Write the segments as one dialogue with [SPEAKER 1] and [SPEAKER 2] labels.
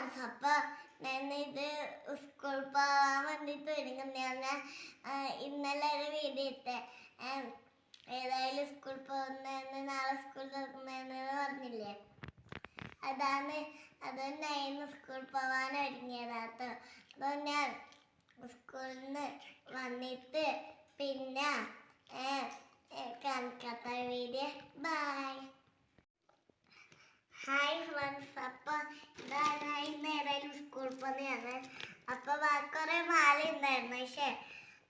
[SPEAKER 1] Friends, അപ്പോൾ ഞാനിത് സ്കൂളിൽ പോകാൻ വേണ്ടിയിട്ട് ഒരുങ്ങുന്ന ഇന്നലെ ഒരു വീഡിയോ ഇട്ടേ. ഏതായാലും സ്കൂളിൽ പോകുന്നതെന്ന്, നാളെ സ്കൂൾ തുറക്കുന്നതെന്ന് പറഞ്ഞില്ലേ, അതുകൊണ്ട് ഇന്ന് സ്കൂളിൽ പോകാൻ ഒരുങ്ങിയതാട്ടോ. അതുകൊണ്ട് ഞാൻ സ്കൂളിൽ നിന്ന് വന്നിട്ട് പിന്നെ കാണിക്കാത്ത വീഡിയോ. ബൈ. ഹായ് ഫ്രണ്ട്സ്, അപ്പോൾ ഇന്ന് ഏതായാലും സ്കൂളിൽ പോകുന്നതാണ്. അപ്പോൾ കുറേ മാല ഉണ്ടായിരുന്നു, പക്ഷേ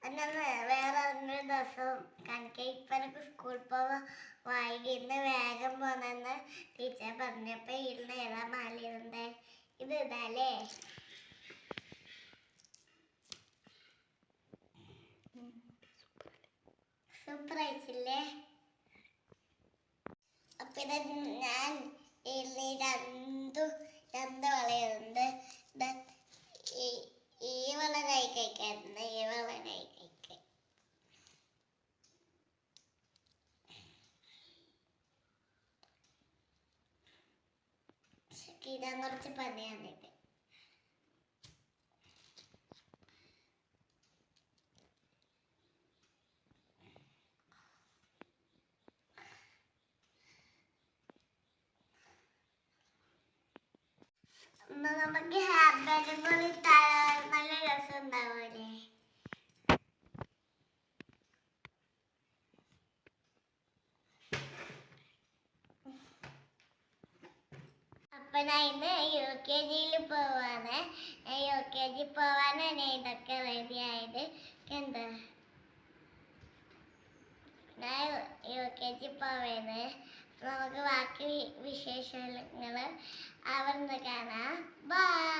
[SPEAKER 1] എന്നൊന്ന് വേറെ ഒരു ദിവസം കാണിക്കാം. ഇപ്പം എനിക്ക് സ്കൂളിൽ പോകാൻ വൈകി, ഇന്ന് വേഗം പോന്നെന്ന് ടീച്ചർ പറഞ്ഞപ്പോൾ ഇന്ന് ഏതാ മാല ഇടണ്ടേ? ഇത് ഇതാല്ലേ. സൂപ്പർ ആയിട്ടില്ലേ? അപ്പം ഇത് ഞാൻ രണ്ട് വളയുണ്ട്. ഈ വള കൈ കഴിക്കാറുണ്ട്, ഈ വള കൈ കഴിക്കാൻ. ഇടാൻ കുറച്ച് പണിയാണിത്. നമുക്ക് ഹാൻഡ് ബാഗും കൂടി നല്ല രസം ഉണ്ടാവൂലേ? അപ്പൊ ഞാൻ ഇന്ന് UKG പോവാണ്. UKG പോവാനാണ് ഇതൊക്കെ റെഡി ആയത്. എന്താ ഞാൻ UKG പോവേന്ന്. നമുക്ക് ബാക്കി വിശേഷങ്ങൾ അവിടുന്ന് കാണാം. ബൈ.